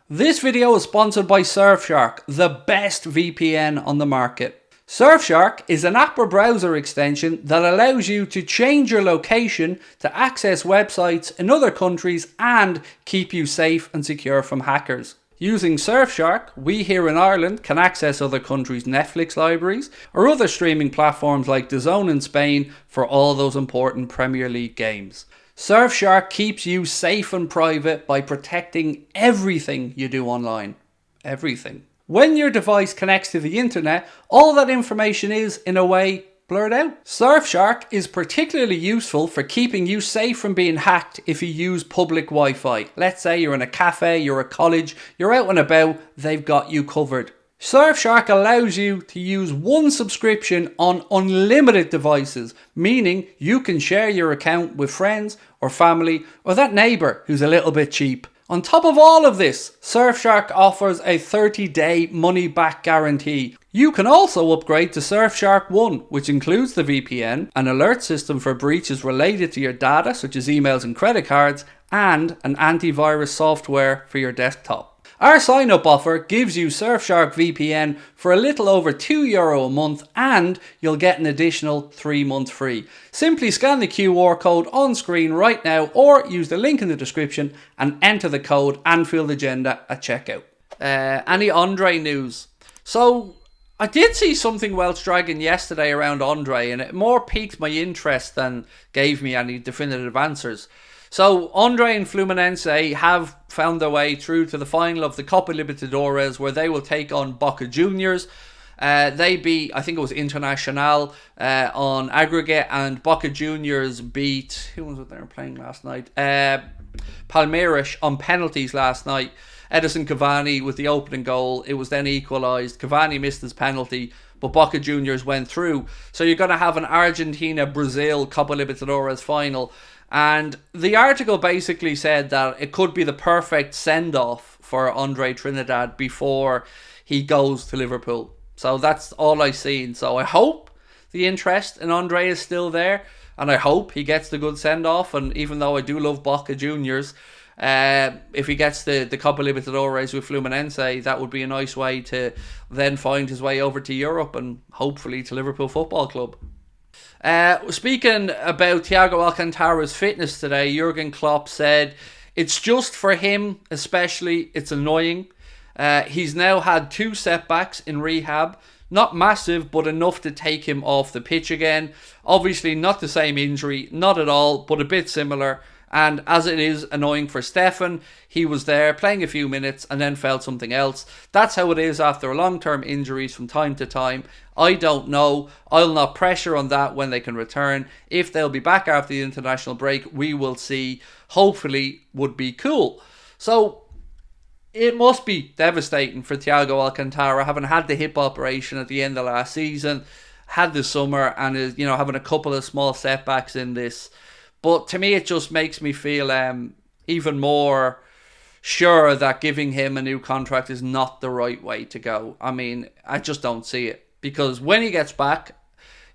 This video is sponsored by Surfshark, the best VPN on the market. Surfshark is an app or browser extension that allows you to change your location to access websites in other countries and keep you safe and secure from hackers. Using Surfshark, we here in Ireland can access other countries' Netflix libraries or other streaming platforms like DAZN in Spain for all those important Premier League games. Surfshark keeps you safe and private by protecting everything you do online. Everything. When your device connects to the internet, all that information is, in a way, blurred out. Surfshark is particularly useful for keeping you safe from being hacked if you use public Wi-Fi. Let's say you're in a cafe, you're at college, you're out and about, they've got you covered. Surfshark allows you to use one subscription on unlimited devices, meaning you can share your account with friends or family or that neighbour who's a little bit cheap. On top of all of this, Surfshark offers a 30-day money-back guarantee. You can also upgrade to Surfshark One, which includes the VPN, an alert system for breaches related to your data such as emails and credit cards, and an antivirus software for your desktop. Our sign-up offer gives you Surfshark VPN for a little over €2 a month and you'll get an additional 3 months free. Simply scan the QR code on screen right now or use the link in the description and enter the code Anfield Agenda at checkout. Any Andre news? So I did see something Welsh Dragon yesterday around Andre and it more piqued my interest than gave me any definitive answers. So Andre and Fluminense have found their way through to the final of the Copa Libertadores where they will take on Boca Juniors. They beat, I think it was Internacional on aggregate, and Boca Juniors beat, who was it they were playing last night? Palmeiras on penalties last night. Edison Cavani with the opening goal. It was then equalised. Cavani missed his penalty, but Boca Juniors went through. So you're going to have an Argentina-Brazil Copa Libertadores final. And the article basically said that it could be the perfect send-off for Andre Trinidad before he goes to Liverpool. So that's all I've seen. So I hope the interest in Andre is still there. And I hope he gets the good send-off. And even though I do love Boca Juniors, if he gets the Copa Libertadores with Fluminense, that would be a nice way to then find his way over to Europe and hopefully to Liverpool Football Club. Speaking about Thiago Alcantara's fitness today, Jurgen Klopp said it's just for him especially, it's annoying. He's now had 2 setbacks in rehab, not massive but enough to take him off the pitch again. Obviously not the same injury, not at all, but a bit similar. And as it is annoying for Stefan, he was there playing a few minutes and then felt something else. That's how it is after long-term injuries from time to time. I don't know. I'll not pressure on that when they can return. If they'll be back after the international break, we will see. Hopefully, would be cool. So it must be devastating for Thiago Alcantara, having had the hip operation at the end of last season, had the summer, and is, having a couple of small setbacks in this. But to me, it just makes me feel even more sure that giving him a new contract is not the right way to go. I mean, I just don't see it. Because when he gets back,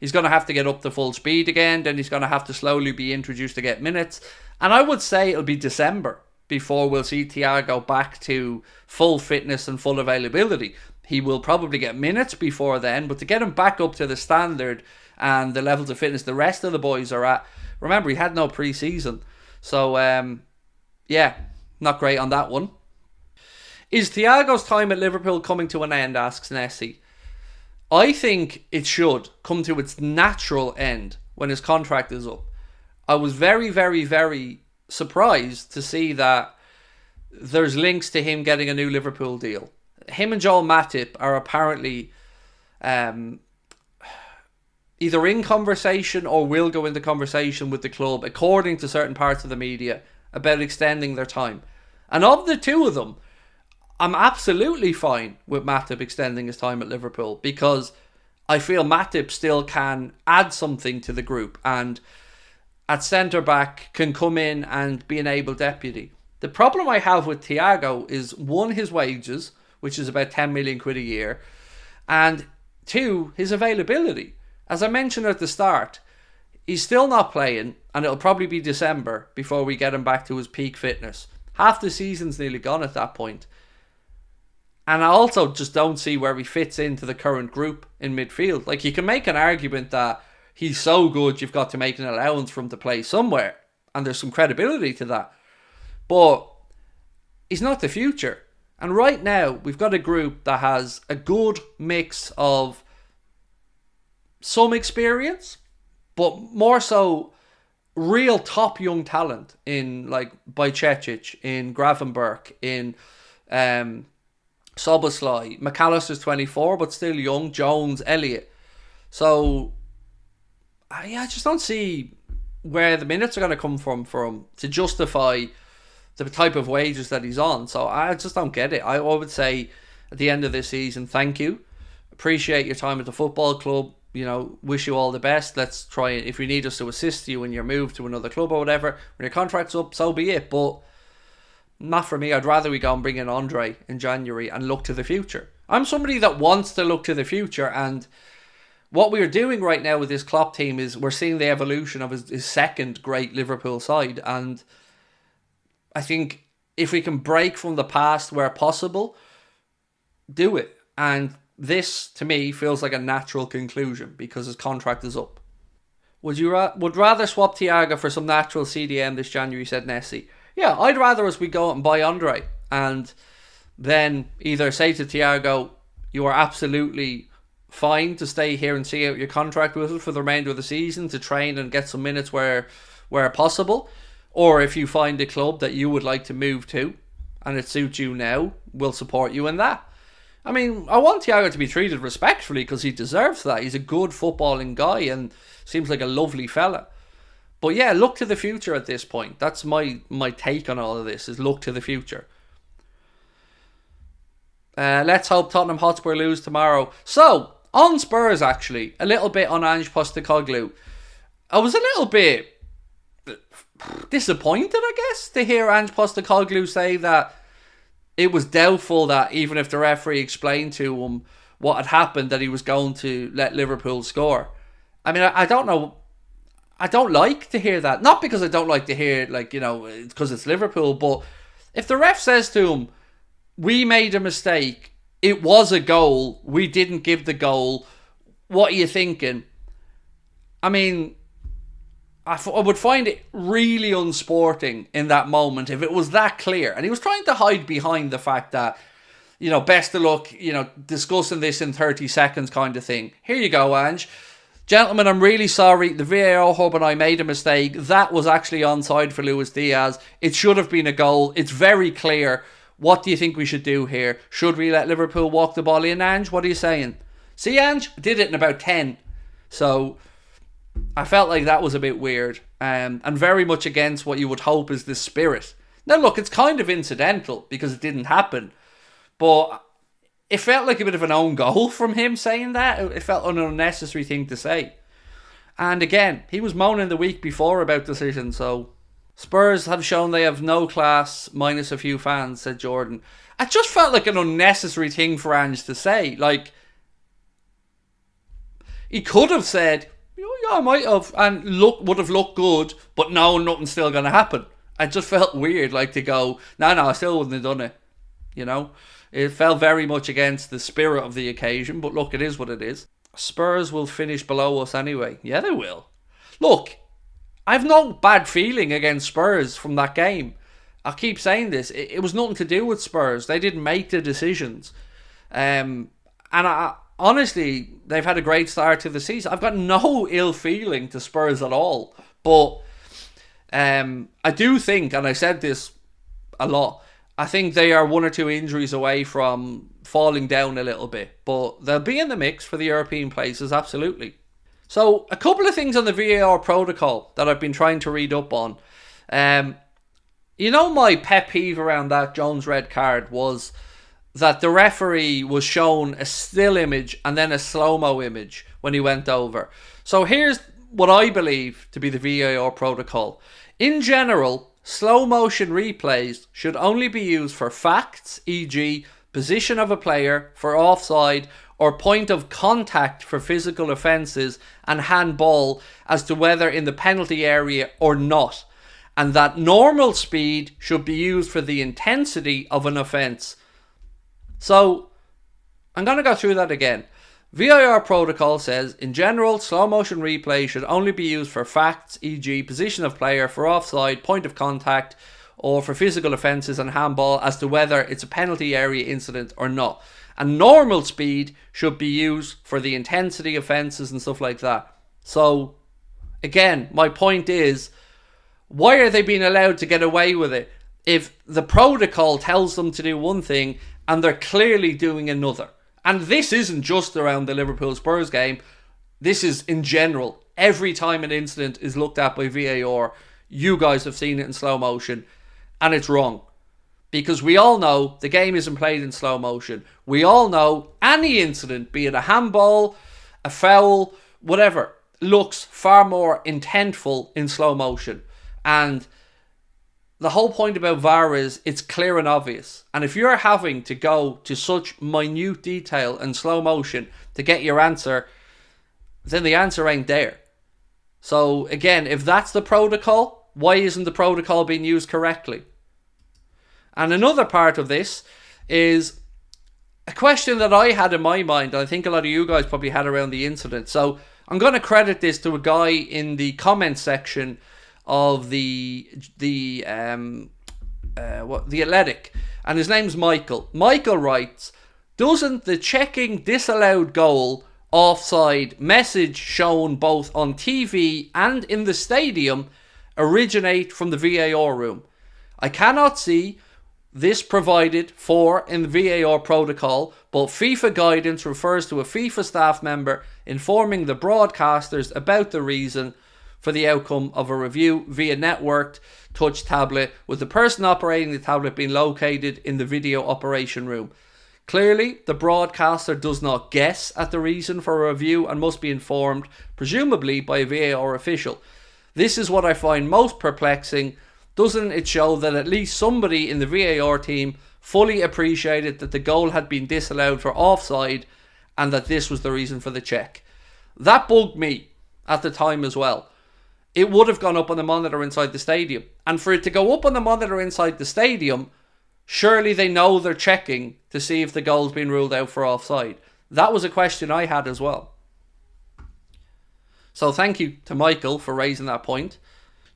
he's going to have to get up to full speed again. Then he's going to have to slowly be introduced to get minutes. And I would say it'll be December before we'll see Thiago back to full fitness and full availability. He will probably get minutes before then. But to get him back up to the standard and the levels of fitness the rest of the boys are at, remember, he had no pre-season. So, yeah, not great on that one. Is Thiago's time at Liverpool coming to an end, asks Nessie. I think it should come to its natural end when his contract is up. I was very, very, very surprised to see that there's links to him getting a new Liverpool deal. Him and Joel Matip are apparently either in conversation or will go into conversation with the club, according to certain parts of the media, about extending their time. And of the two of them, I'm absolutely fine with Matip extending his time at Liverpool because I feel Matip still can add something to the group and at centre-back can come in and be an able deputy. The problem I have with Thiago is, one, his wages, which is about 10 million quid a year, and 2, his availability. As I mentioned at the start, he's still not playing and it'll probably be December before we get him back to his peak fitness. Half the season's nearly gone at that point. And I also just don't see where he fits into the current group in midfield. Like, you can make an argument that he's so good you've got to make an allowance for him to play somewhere. And there's some credibility to that. But he's not the future. And right now, we've got a group that has a good mix of some experience, but more so real top young talent in, like, Bajcetic, in Gravenberch, in Soboslai. McAllister's 24, but still young. Jones, Elliott. So, I just don't see where the minutes are going to come from for him to justify the type of wages that he's on. So I just don't get it. I would say at the end of this season, thank you. Appreciate your time at the football club. You know, wish you all the best. Let's try it. If you need us to assist you in your move to another club or whatever, when your contract's up, so be it. But not for me. I'd rather we go and bring in Andre in January and look to the future. I'm somebody that wants to look to the future, and what we're doing right now with this Klopp team is we're seeing the evolution of his second great Liverpool side. And I think if we can break from the past where possible, do it. And this, to me, feels like a natural conclusion because his contract is up. Would rather swap Thiago for some natural CDM this January, said Nessie. Yeah, I'd rather we go out and buy Andre and then either say to Thiago, you are absolutely fine to stay here and see out your contract with us for the remainder of the season to train and get some minutes where possible. Or if you find a club that you would like to move to and it suits you now, we'll support you in that. I mean, I want Thiago to be treated respectfully because he deserves that. He's a good footballing guy and seems like a lovely fella. But yeah, look to the future at this point. That's my take on all of this, is look to the future. Let's hope Tottenham Hotspur lose tomorrow. So, on Spurs actually, a little bit on Ange Postecoglou. I was a little bit disappointed, I guess, to hear Ange Postecoglou say that it was doubtful that even if the referee explained to him what had happened, that he was going to let Liverpool score. I mean, I don't know. I don't like to hear that. Not because I don't like to hear it, like, you know, because it's Liverpool, but if the ref says to him, we made a mistake, it was a goal, we didn't give the goal, what are you thinking? I mean, I would find it really unsporting in that moment if it was that clear. And he was trying to hide behind the fact that, you know, best of luck, you know, discussing this in 30 seconds kind of thing. Here you go, Ange. Gentlemen, I'm really sorry. The VAR hub and I made a mistake. That was actually onside for Luis Diaz. It should have been a goal. It's very clear. What do you think we should do here? Should we let Liverpool walk the ball in, Ange? What are you saying? See, Ange? I did it in about 10. So I felt like that was a bit weird. And very much against what you would hope is the spirit. Now, look, it's kind of incidental because it didn't happen. But it felt like a bit of an own goal from him saying that. It felt an unnecessary thing to say. And again, he was moaning the week before about decisions, so Spurs have shown they have no class, minus a few fans, said Jordan. It just felt like an unnecessary thing for Ange to say. Like, he could have said, yeah, I might have, and would have looked good, but no, nothing's still going to happen. It just felt weird, like, to go, no, I still wouldn't have done it, you know? It felt very much against the spirit of the occasion, but look, it is what it is. Spurs will finish below us anyway. Yeah, they will. Look, I've no bad feeling against Spurs from that game. I keep saying this. It was nothing to do with Spurs. They didn't make the decisions. And honestly, they've had a great start to the season. I've got no ill feeling to Spurs at all. But I do think, and I said this a lot, I think they are one or two injuries away from falling down a little bit. But they'll be in the mix for the European places, absolutely. So, a couple of things on the VAR protocol that I've been trying to read up on. You know, my pet peeve around that Jones red card was that the referee was shown a still image and then a slow-mo image when he went over. So here's what I believe to be the VAR protocol. In general, slow motion replays should only be used for facts, e.g. position of a player for offside or point of contact for physical offences and handball as to whether in the penalty area or not, and that normal speed should be used for the intensity of an offence. So I'm going to go through that again. VAR protocol says, in general, slow motion replay should only be used for facts, e.g. position of player, for offside, point of contact, or for physical offences and handball as to whether it's a penalty area incident or not. And normal speed should be used for the intensity offences and stuff like that. So, again, my point is, why are they being allowed to get away with it if the protocol tells them to do one thing and they're clearly doing another? And this isn't just around the Liverpool Spurs game. This is in general. Every time an incident is looked at by VAR, you guys have seen it in slow motion, and it's wrong. Because we all know the game isn't played in slow motion. We all know any incident, be it a handball, a foul, whatever, looks far more intentful in slow motion. And the whole point about VAR is it's clear and obvious. And if you're having to go to such minute detail and slow motion to get your answer, then the answer ain't there. So again, if that's the protocol, why isn't the protocol being used correctly? And another part of this is a question that I had in my mind, and I think a lot of you guys probably had around the incident. So I'm going to credit this to a guy in the comment section of the Athletic, and his name's Michael. Michael writes, doesn't the checking disallowed goal offside message shown both on TV and in the stadium originate from the VAR room? I cannot see this provided for in the VAR protocol, but FIFA guidance refers to a FIFA staff member informing the broadcasters about the reason for the outcome of a review via networked touch tablet, with the person operating the tablet being located in the video operation room. Clearly, the broadcaster does not guess at the reason for a review and must be informed, presumably by a VAR official. This is what I find most perplexing. Doesn't it show that at least somebody in the VAR team fully appreciated that the goal had been disallowed for offside and that this was the reason for the check? That bugged me at the time as well. It would have gone up on the monitor inside the stadium. And for it to go up on the monitor inside the stadium, surely they know they're checking to see if the goal's been ruled out for offside. That was a question I had as well. So thank you to Michael for raising that point.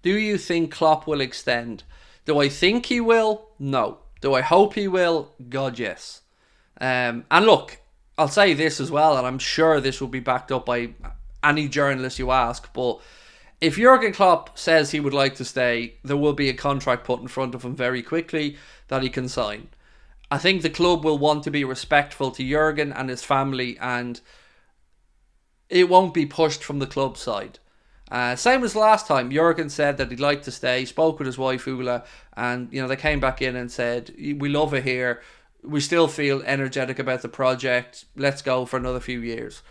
Do you think Klopp will extend? Do I think he will? No. Do I hope he will? God, yes. And look, I'll say this as well, and I'm sure this will be backed up by any journalist you ask, but if Jurgen Klopp says he would like to stay, there will be a contract put in front of him very quickly that he can sign. I think the club will want to be respectful to Jurgen and his family, and it won't be pushed from the club side. Same as last time, Jurgen said that he'd like to stay, spoke with his wife Ula, and they came back in and said, we love it here, we still feel energetic about the project, let's go for another few years.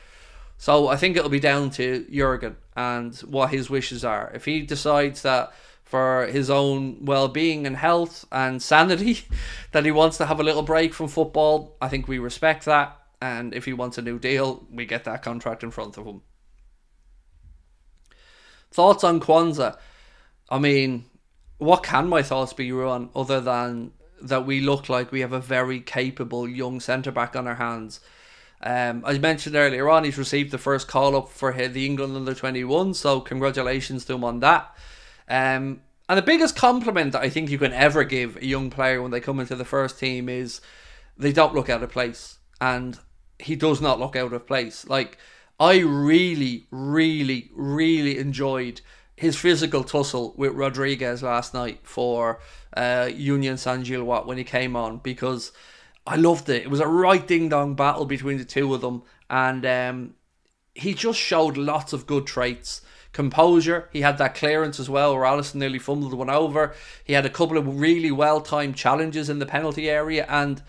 So I think it'll be down to Jurgen and what his wishes are. If he decides that for his own well-being and health and sanity that he wants to have a little break from football, I think we respect that. And if he wants a new deal, we get that contract in front of him. Thoughts on Quansah? I mean, what can my thoughts be, Ruan, other than that we look like we have a very capable young centre-back on our hands? I mentioned earlier on, he's received the first call-up for the England under-21, so congratulations to him on that. And the biggest compliment that I think you can ever give a young player when they come into the first team is they don't look out of place. And he does not look out of place. Like, I really, really, really enjoyed his physical tussle with Rodriguez last night for Union Saint-Gilloise when he came on, because I loved it. It was a right ding-dong battle between the two of them, and he just showed lots of good traits. Composure, he had that clearance as well where Alisson nearly fumbled one over. He had a couple of really well-timed challenges in the penalty area, and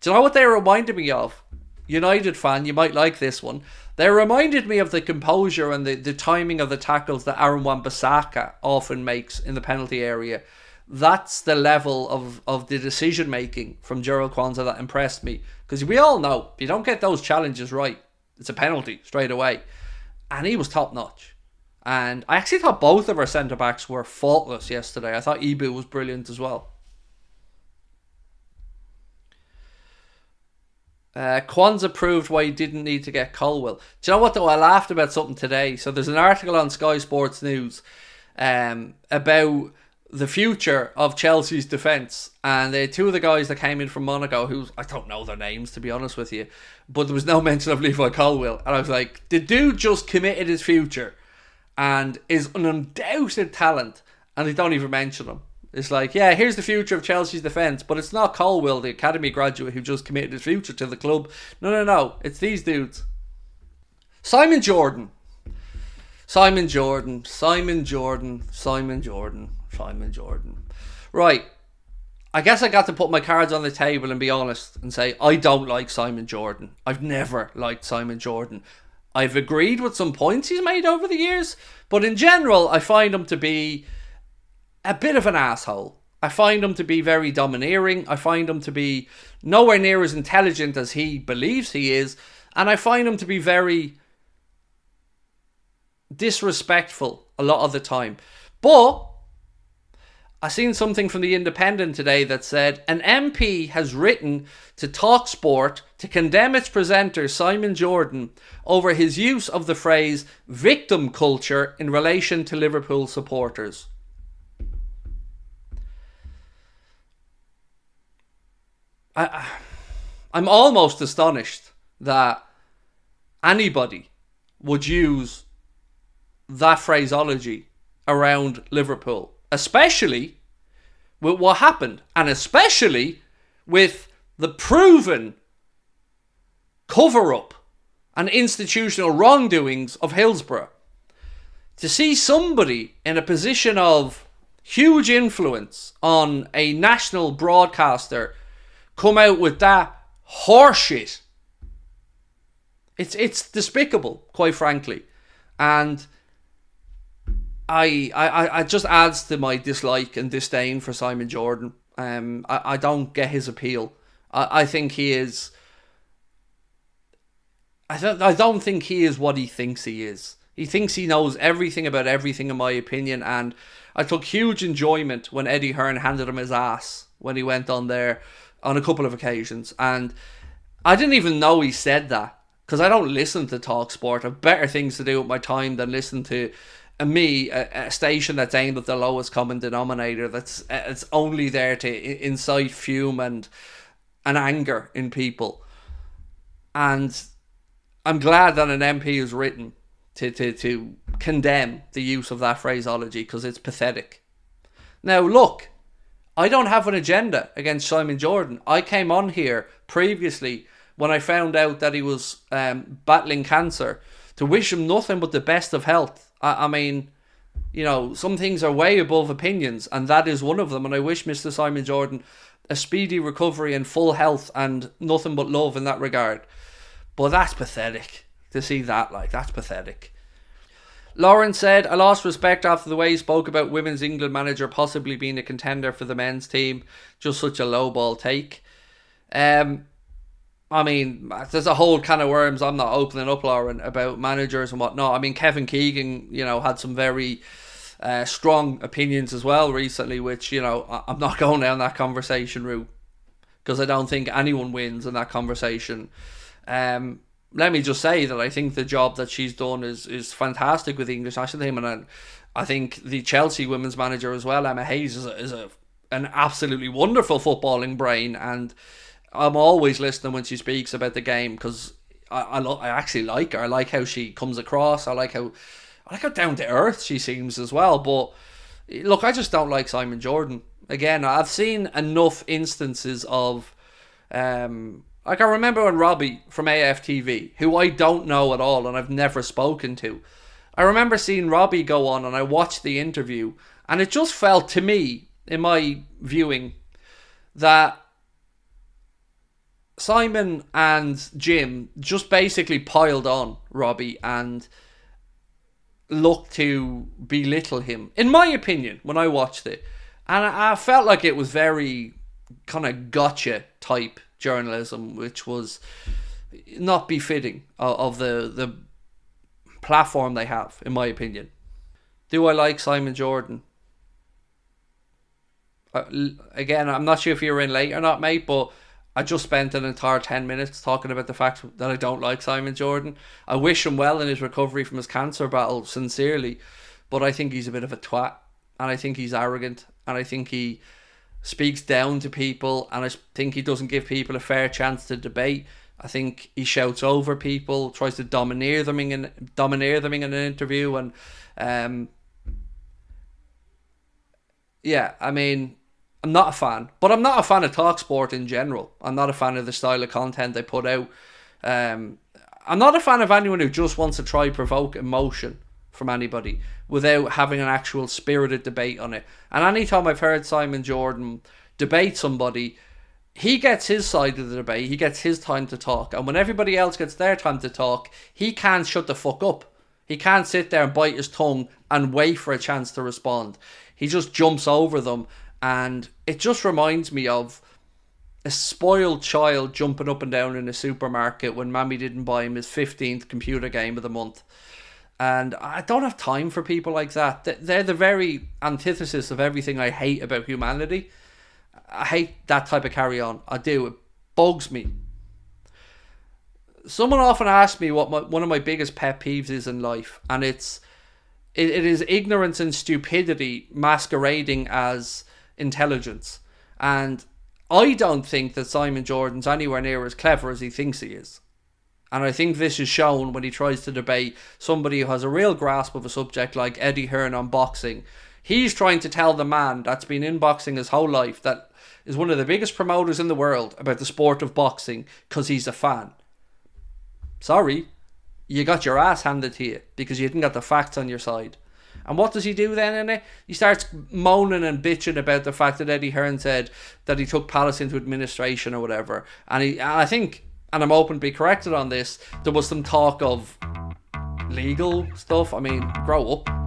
do you know what they reminded me of? United fan, you might like this one. They reminded me of the composure and the timing of the tackles that Aaron Wan-Bissaka often makes in the penalty area. That's the level of the decision making from Gerald Quansah that impressed me, because we all know if you don't get those challenges right, it's a penalty straight away. And he was top notch. And I actually thought both of our centre backs were faultless yesterday. I thought Ibu was brilliant as well. Quansah proved why he didn't need to get Colwill. Do you know what though? I laughed about something today. So there's an article on Sky Sports News about the future of Chelsea's defence, and two of the guys that came in from Monaco, who I don't know their names to be honest with you, but there was no mention of Levi Colwill, and I was like, the dude just committed his future and is an undoubted talent, and they don't even mention him. It's like, yeah, here's the future of Chelsea's defence, but it's not Colwill, the academy graduate who just committed his future to the club. No, it's these dudes. Simon Jordan. Right. I guess I got to put my cards on the table and be honest and say, I don't like Simon Jordan. I've never liked Simon Jordan. I've agreed with some points he's made over the years, but in general, I find him to be a bit of an asshole. I find him to be very domineering. I find him to be nowhere near as intelligent as he believes he is. And I find him to be very disrespectful a lot of the time. But I seen something from the Independent today that said an MP has written to TalkSport to condemn its presenter Simon Jordan over his use of the phrase victim culture in relation to Liverpool supporters. I'm almost astonished that anybody would use that phraseology around Liverpool, especially with what happened, and especially with the proven cover-up and institutional wrongdoings of Hillsborough. To see somebody in a position of huge influence on a national broadcaster come out with that horseshit, it's despicable, quite frankly. And I just adds to my dislike and disdain for Simon Jordan. I don't get his appeal. I think he is. I don't think he is what he thinks he is. He thinks he knows everything about everything, in my opinion. And I took huge enjoyment when Eddie Hearn handed him his ass when he went on there on a couple of occasions. And I didn't even know he said that, because I don't listen to TalkSport. I have better things to do with my time than listen to a station that's aimed at the lowest common denominator, that's it's only there to incite fume and anger in people. And I'm glad that an MP has written to condemn the use of that phraseology, because it's pathetic. Now look, I don't have an agenda against Simon Jordan. I came on here previously when I found out that he was battling cancer to wish him nothing but the best of health. I mean, you know, some things are way above opinions, and that is one of them. And I wish Mr. Simon Jordan a speedy recovery and full health and nothing but love in that regard. But that's pathetic to see that. That's pathetic. Lauren said, I lost respect after the way he spoke about Women's England manager possibly being a contender for the men's team. Just such a lowball take. I mean, there's a whole can of worms I'm not opening up, Lauren, about managers and whatnot. I mean, Kevin Keegan, you know, had some very strong opinions as well recently, which, you know, I'm not going down that conversation route, because I don't think anyone wins in that conversation. Let me just say that I think the job that she's done is fantastic with the English national team, and I think the Chelsea women's manager as well, Emma Hayes, is an absolutely wonderful footballing brain, and I'm always listening when she speaks about the game, because I actually like her. I like how she comes across. I like how down to earth she seems as well. But look, I just don't like Simon Jordan. Again, I've seen enough instances of like, I remember when Robbie from AFTV, who I don't know at all and I've never spoken to, I remember seeing Robbie go on and I watched the interview, and it just felt to me, in my viewing, that Simon and Jim just basically piled on Robbie and looked to belittle him, in my opinion, when I watched it. And I felt like it was very kind of gotcha type journalism, which was not befitting of the platform they have, in my opinion. Do I like Simon Jordan? Again, I'm not sure if you're in late or not, mate, but I just spent an entire 10 minutes talking about the fact that I don't like Simon Jordan. I wish him well in his recovery from his cancer battle, sincerely. But I think he's a bit of a twat. And I think he's arrogant. And I think he speaks down to people. And I think he doesn't give people a fair chance to debate. I think he shouts over people, tries to domineer them in an interview. And yeah, I mean, I'm not a fan. But I'm not a fan of TalkSport in general. I'm not a fan of the style of content they put out. I'm not a fan of anyone who just wants to try provoke emotion from anybody without having an actual spirited debate on it. And anytime I've heard Simon Jordan debate somebody, he gets his side of the debate, he gets his time to talk, and when everybody else gets their time to talk, he can't shut the fuck up. He can't sit there and bite his tongue and wait for a chance to respond. He just jumps over them, and it just reminds me of a spoiled child jumping up and down in a supermarket when Mammy didn't buy him his 15th computer game of the month. And I don't have time for people like that. They're the very antithesis of everything I hate about humanity. I hate that type of carry-on. I do. It bugs me. Someone often asks me what one of my biggest pet peeves is in life. And it is ignorance and stupidity masquerading as intelligence. And I don't think that Simon Jordan's anywhere near as clever as he thinks he is. And I think this is shown when he tries to debate somebody who has a real grasp of a subject like Eddie Hearn on boxing. He's trying to tell the man that's been in boxing his whole life, that is one of the biggest promoters in the world, about the sport of boxing because he's a fan. Sorry, you got your ass handed to you because you didn't got the facts on your side. And what does he do then in it? He starts moaning and bitching about the fact that Eddie Hearn said that he took Palace into administration or whatever. And I think, and I'm open to be corrected on this, there was some talk of legal stuff. I mean, grow up.